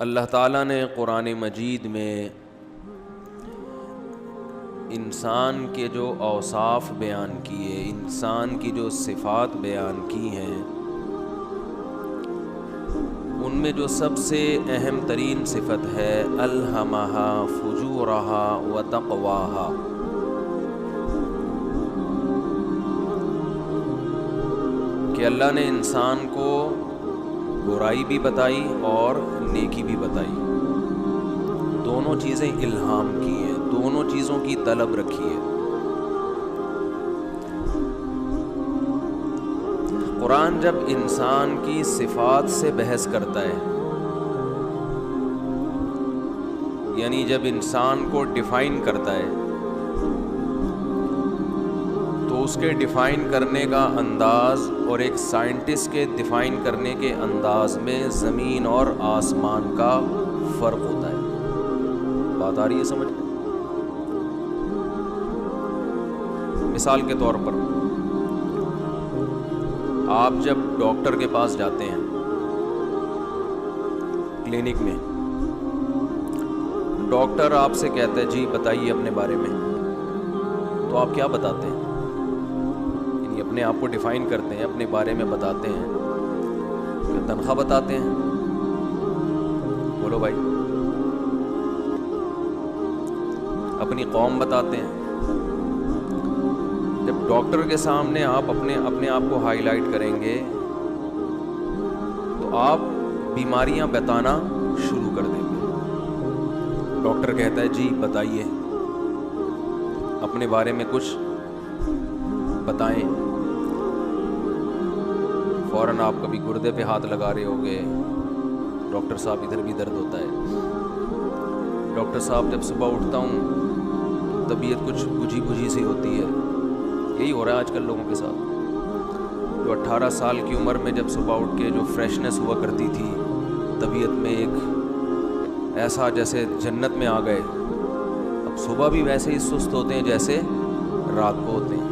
اللہ تعالیٰ نے قرآن مجید میں انسان کے جو اوصاف بیان کیے، انسان کی جو صفات بیان کی ہیں، ان میں جو سب سے اہم ترین صفت ہے الہمہا فجورہا و تقواہا، کہ اللہ نے انسان کو برائی بھی بتائی اور نیکی بھی بتائی، دونوں چیزیں الہام کی ہیں، دونوں چیزوں کی طلب رکھی ہے۔ قرآن جب انسان کی صفات سے بحث کرتا ہے، یعنی جب انسان کو ڈیفائن کرتا ہے، تو اس کے ڈیفائن کرنے کا انداز اور ایک سائنٹسٹ کے ڈیفائن کرنے کے انداز میں زمین اور آسمان کا فرق ہوتا ہے۔ بات آ رہی ہے سمجھ؟ مثال کے طور پر آپ جب ڈاکٹر کے پاس جاتے ہیں کلینک میں، ڈاکٹر آپ سے کہتا ہے جی بتائیے اپنے بارے میں، تو آپ کیا بتاتے ہیں؟ یعنی اپنے آپ کو ڈیفائن کرتے ہیں، اپنے بارے میں بتاتے ہیں، کہ تنخواہ بتاتے ہیں؟ بولو بھائی، اپنی قوم بتاتے ہیں؟ جب ڈاکٹر کے سامنے آپ اپنے آپ کو ہائی لائٹ کریں گے تو آپ بیماریاں بتانا شروع کر دیں گے۔ ڈاکٹر کہتا ہے جی بتائیے اپنے بارے میں کچھ بتائیں، فوراً آپ کبھی گردے پہ ہاتھ لگا رہے ہوگے، ڈاکٹر صاحب ادھر بھی درد ہوتا ہے، ڈاکٹر صاحب جب صبح اٹھتا ہوں طبیعت کچھ بجھی بجھی سی ہوتی ہے۔ یہی ہو رہا ہے آج کل لوگوں کے ساتھ، جو 18 سال کی عمر میں جب صبح اٹھ کے جو فریشنس ہوا کرتی تھی طبیعت میں، ایک ایسا جیسے جنت میں آ گئے، اب صبح بھی ویسے ہی سست ہوتے ہیں جیسے رات کو ہوتے ہیں۔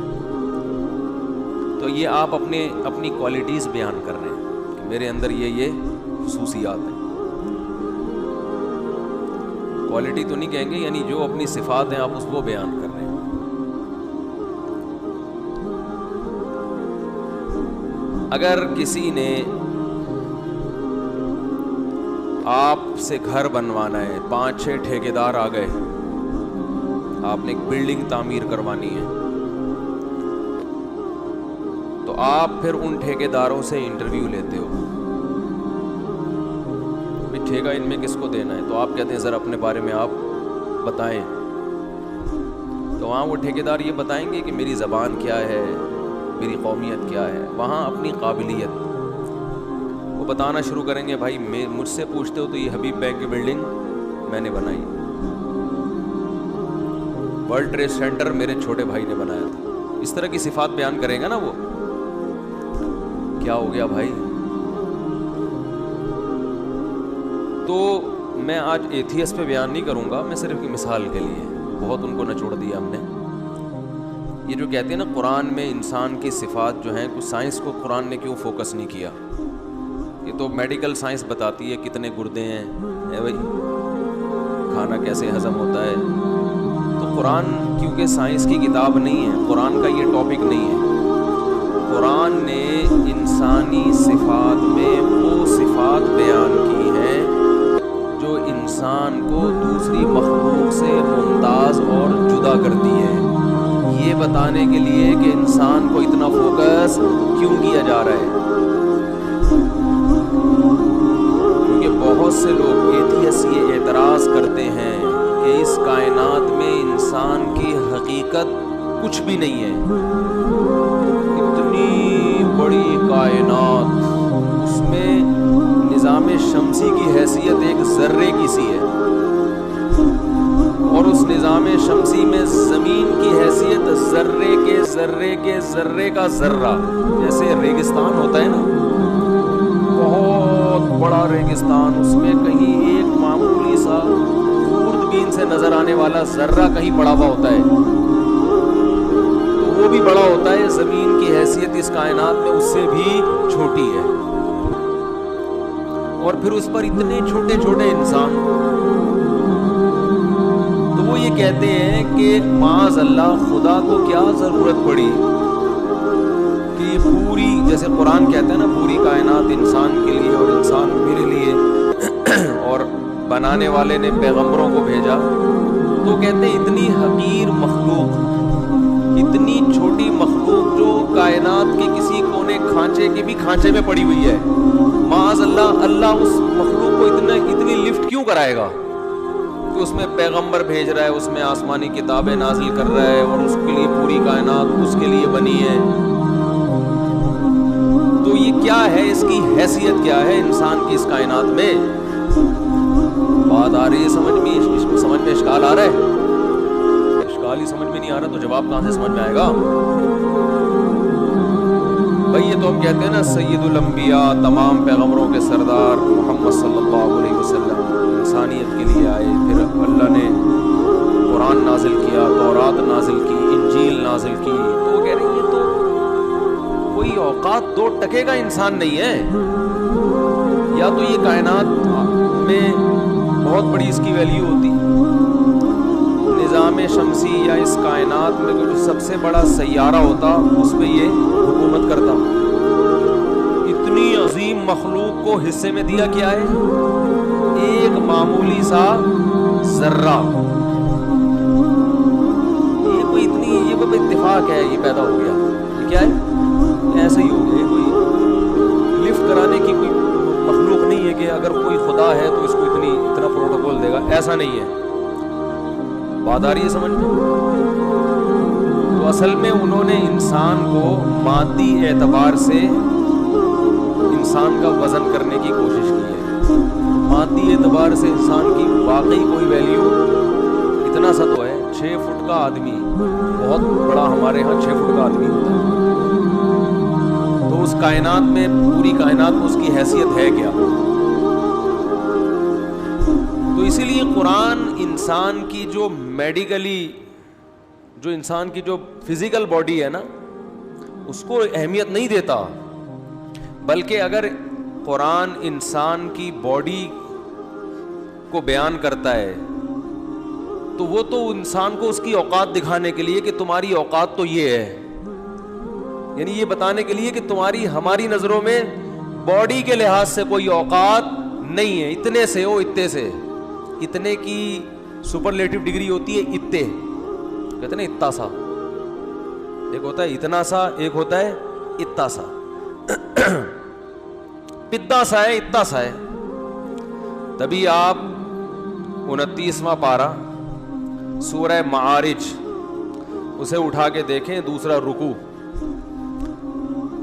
تو یہ آپ اپنی کوالٹیز بیان کر رہے ہیں کہ میرے اندر یہ خصوصیات ہیں۔ کوالٹی تو نہیں کہیں گے، یعنی جو اپنی صفات ہیں آپ اس کو بیان کر رہے ہیں۔ اگر کسی نے آپ سے گھر بنوانا ہے، 5-6 ٹھیکیدار آ گئے، آپ نے ایک بلڈنگ تعمیر کروانی ہے، تو آپ پھر ان ٹھیکیداروں سے انٹرویو لیتے ہو، بھی ٹھیکہ ان میں کس کو دینا ہے؟ تو آپ کہتے ہیں ذرا اپنے بارے میں آپ بتائیں، تو وہاں وہ ٹھیکیدار یہ بتائیں گے کہ میری زبان کیا ہے، میری قومیت کیا ہے، وہاں اپنی قابلیت وہ بتانا شروع کریں گے۔ بھائی مجھ سے پوچھتے ہو تو یہ حبیب بینک کی بلڈنگ میں نے بنائی، ورلڈ ٹریڈ سینٹر میرے چھوٹے بھائی نے بنایا تھا، اس طرح کی صفات بیان کریں گا نا وہ۔ کیا ہو گیا بھائی؟ تو میں آج ایتھیس پہ بیان نہیں کروں گا، میں صرف کی مثال کے لیے، بہت ان کو نچوڑ دیا ہم نے۔ یہ جو کہتے ہیں نا قرآن میں انسان کی صفات جو ہیں، کچھ سائنس کو قرآن نے کیوں فوکس نہیں کیا؟ یہ تو میڈیکل سائنس بتاتی ہے کتنے گردے ہیں، بھائی کھانا کیسے ہضم ہوتا ہے، تو قرآن کیونکہ سائنس کی کتاب نہیں ہے، قرآن کا یہ ٹاپک نہیں ہے۔ قرآن نے انسانی صفات میں وہ صفات بیان کی ہیں جو انسان کو دوسری مخلوق سے ممتاز اور جدا کرتی ہے، یہ بتانے کے لیے کہ انسان کو اتنا فوکس کیوں کیا جا رہا ہے۔ کیونکہ بہت سے لوگ ایتھیس یہ اعتراض کرتے ہیں کہ اس کائنات میں انسان کی حقیقت کچھ بھی نہیں ہے، اتنی بڑی کائنات، اس میں نظام شمسی کی حیثیت ایک ذرے کی سی ہے، اور اس نظام شمسی میں زمین کی حیثیت ذرے کے ذرے کے ذرے کا ذرہ، جیسے ریگستان ہوتا ہے نا، بہت بڑا ریگستان، اس میں کہیں ایک معمولی سا خوردبین سے نظر آنے والا ذرہ کہیں پڑا ہوا ہوتا ہے، تو وہ بھی بڑا ہوتا ہے، زمین کی حیثیت اس کائنات میں اس سے بھی چھوٹی ہے۔ اور پھر اس پر اتنے چھوٹے چھوٹے انسان. تو وہ یہ کہتے ہیں کہ معاذ اللہ خدا کو کیا ضرورت پڑی کہ یہ پوری، جیسے قرآن کہتا ہے نا پوری کائنات انسان کے لیے اور انسان میرے لیے، اور بنانے والے نے پیغمبروں کو بھیجا. تو کہتے ہیں اتنی حقیر مخلوق، اتنی چھوٹی مخلوق جو کائنات کے کسی کونے کھانچے کے بھی کھانچے میں پڑی ہوئی ہے، معاذ اللہ اللہ اس مخلوق کو اتنی لفٹ کیوں کرائے گا کہ اس میں پیغمبر بھیج رہا ہے، اس میں آسمانی کتابیں نازل کر رہا ہے، اور اس کے لیے پوری کائنات اس کے لیے بنی ہے. تو یہ کیا ہے، اس کی حیثیت کیا ہے انسان کی اس کائنات میں؟ بات آ رہی ہے سمجھ میں اشکال آ رہا ہے؟ اشکال ہی سمجھ میں نہیں آ رہا تو جواب کہاں سے سمجھ میں آئے گا؟ بھئی یہ تو ہم کہتے ہیں نا سید الانبیاء، تمام پیغمبروں کے سردار محمد صلی اللہ علیہ وسلم انسانیت کے لیے آئے، پھر اللہ نے قرآن نازل کیا، تورات نازل کی، انجیل نازل کی. تو وہ کہہ رہے ہیں یہ تو کوئی اوقات 2 ٹکے کا انسان نہیں ہے. یا تو یہ کائنات میں بہت بڑی اس کی ویلیو ہوتی، نظام شمسی یا اس کائنات میں جو سب سے بڑا سیارہ ہوتا اس پہ یہ حکومت کرتا. اتنی عظیم مخلوق کو حصے میں دیا کیا ہے؟ ایک معمولی سا ذرہ. یہ کوئی اتفاق ہے یہ پیدا ہو گیا، یہ کیا ہے؟ ایسا ہی ہو گیا. کوئی لفٹ کرانے کی کوئی مخلوق نہیں ہے کہ اگر کوئی خدا ہے تو اس کو اتنا پروٹوکول دے گا، ایسا نہیں ہے. بات آ رہی ہے سمجھ میں؟ تو اصل میں انہوں نے انسان کو مادی اعتبار سے انسان کا وزن کرنے کی کوشش کی ہے. مادی اعتبار سے انسان کی واقعی کوئی ویلیو اتنا سا تو ہے. 6 فٹ کا آدمی بہت بڑا، ہمارے ہاں 6 فٹ کا آدمی ہوتا ہے، تو اس کائنات میں، پوری کائنات میں اس کی حیثیت ہے کیا؟ تو اسی لیے قرآن انسان کی جو میڈیکلی، جو انسان کی جو فزیکل باڈی ہے نا، اس کو اہمیت نہیں دیتا، بلکہ اگر قرآن انسان کی باڈی کو بیان کرتا ہے تو وہ تو انسان کو اس کی اوقات دکھانے کے لیے کہ تمہاری اوقات تو یہ ہے، یعنی یہ بتانے کے لیے کہ تمہاری ہماری نظروں میں باڈی کے لحاظ سے کوئی اوقات نہیں ہے. اتنے سے ہو، اتنے سے، اتنے کی سپرلیٹو ڈگری ہوتی ہے اتے، کہتے ہیں نا اتا سا. ایک ہوتا ہے اتنا سا، ایک ہوتا ہے اتا سا. پدا سا ہے، اتا سا ہے. تبھی آپ 29واں پارہ سورہ معارج اسے اٹھا کے دیکھیں، دوسرا رکوع.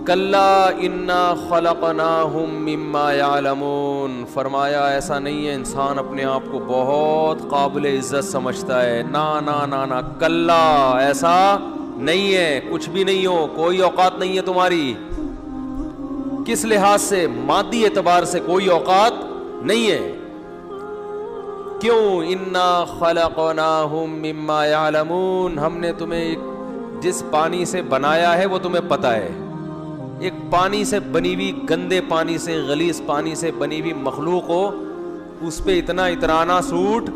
کلا انا خلقناہم مما یعلمون، فرمایا ایسا نہیں ہے، انسان اپنے آپ کو بہت قابل عزت سمجھتا ہے. نا نا نا نا، کلا، ایسا نہیں ہے، کچھ بھی نہیں ہو، کوئی اوقات نہیں ہے تمہاری. کس لحاظ سے؟ مادی اعتبار سے کوئی اوقات نہیں ہے. کیوں؟ انا خلقناہم مما یعلمون، ہم نے تمہیں جس پانی سے بنایا ہے وہ تمہیں پتہ ہے. ایک پانی سے بنی ہوئی، گندے پانی سے، غلیظ پانی سے بنی ہوئی مخلوق ہو، اس پہ اتنا اترانا سوٹ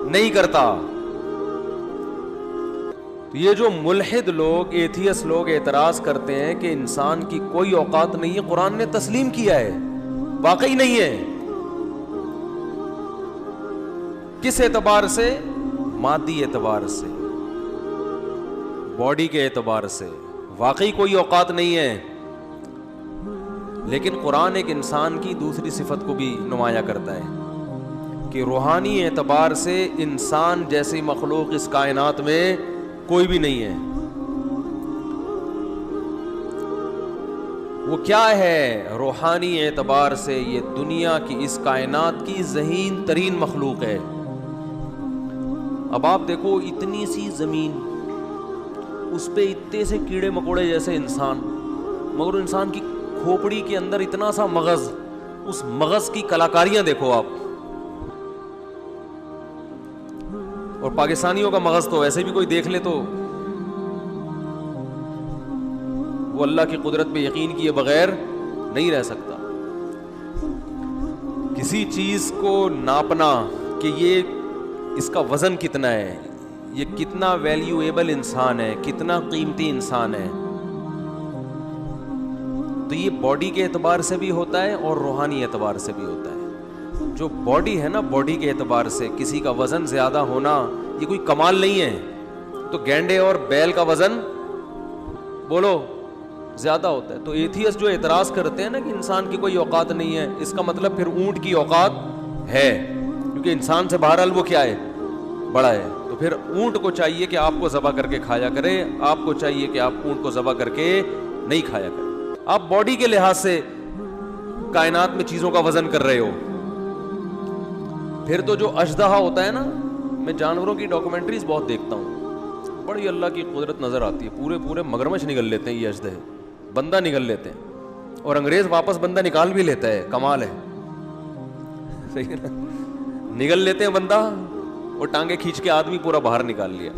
نہیں کرتا. یہ جو ملحد لوگ، ایتھیس لوگ اعتراض کرتے ہیں کہ انسان کی کوئی اوقات نہیں ہے، قرآن نے تسلیم کیا ہے واقعی نہیں ہے. کس اعتبار سے؟ مادی اعتبار سے، باڈی کے اعتبار سے واقعی کوئی اوقات نہیں ہے. لیکن قرآن ایک انسان کی دوسری صفت کو بھی نمایاں کرتا ہے کہ روحانی اعتبار سے انسان جیسی مخلوق اس کائنات میں کوئی بھی نہیں ہے. وہ کیا ہے؟ روحانی اعتبار سے یہ دنیا کی، اس کائنات کی ذہین ترین مخلوق ہے. اب آپ دیکھو اتنی سی زمین، اس پہ اتنے سے کیڑے مکوڑے جیسے انسان، مگر انسان کی کھوپڑی کے اندر اتنا سا مغز، اس مغز کی کلاکاریاں دیکھو آپ. اور پاکستانیوں کا مغز تو ویسے بھی کوئی دیکھ لے تو وہ اللہ کی قدرت پہ یقین کیے بغیر نہیں رہ سکتا. کسی چیز کو ناپنا کہ یہ اس کا وزن کتنا ہے, یہ کتنا ویلیویبل انسان ہے, کتنا قیمتی انسان ہے, تو یہ باڈی کے اعتبار سے بھی ہوتا ہے اور روحانی اعتبار سے بھی ہوتا ہے. جو باڈی ہے نا, باڈی کے اعتبار سے کسی کا وزن زیادہ ہونا یہ کوئی کمال نہیں ہے. تو گینڈے اور بیل کا وزن بولو زیادہ ہوتا ہے. تو ایتھیسٹ جو اعتراض کرتے ہیں نا کہ انسان کی کوئی اوقات نہیں ہے, اس کا مطلب پھر اونٹ کی اوقات ہے, کیونکہ انسان سے بہرحال وہ کیا ہے, بڑا ہے. تو پھر اونٹ کو چاہیے کہ آپ کو ذبح کر کے کھایا کرے, آپ کو چاہیے کہ آپ اونٹ کو ذبح کر کے نہیں کھایا کرے. آپ باڈی کے لحاظ سے کائنات میں چیزوں کا وزن کر رہے ہو. پھر تو جو اژدہا ہوتا ہے نا, میں جانوروں کی ڈاکومنٹریز بہت دیکھتا ہوں, بڑی اللہ کی قدرت نظر آتی ہے. پورے پورے مگرمچھ نگل لیتے ہیں یہ اژدہے, بندہ نگل لیتے ہیں, اور انگریز واپس بندہ نکال بھی لیتا ہے. کمال ہے, صحیح ہے نا, نگل لیتے ہیں بندہ, اور ٹانگیں کھینچ کے آدمی پورا باہر نکال لیا.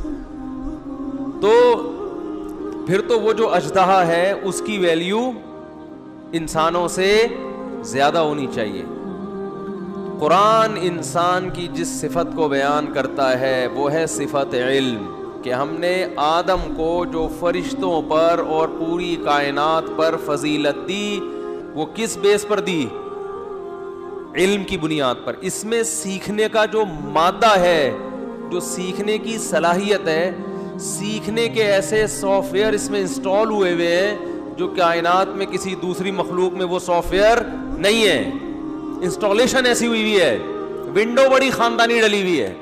تو پھر تو وہ جو اژدہا ہے اس کی ویلیو انسانوں سے زیادہ ہونی چاہیے. قرآن انسان کی جس صفت کو بیان کرتا ہے وہ ہے صفت علم, کہ ہم نے آدم کو جو فرشتوں پر اور پوری کائنات پر فضیلت دی وہ کس بیس پر دی, علم کی بنیاد پر. اس میں سیکھنے کا جو مادہ ہے, جو سیکھنے کی صلاحیت ہے, سیکھنے کے ایسے سافٹ ویئر اس میں انسٹال ہوئے ہوئے ہیں جو کائنات میں کسی دوسری مخلوق میں وہ سافٹ ویئر نہیں ہے. انسٹالیشن ایسی ہوئی ہوئی ہے, ونڈو بڑی خاندانی ڈلی ہوئی ہے.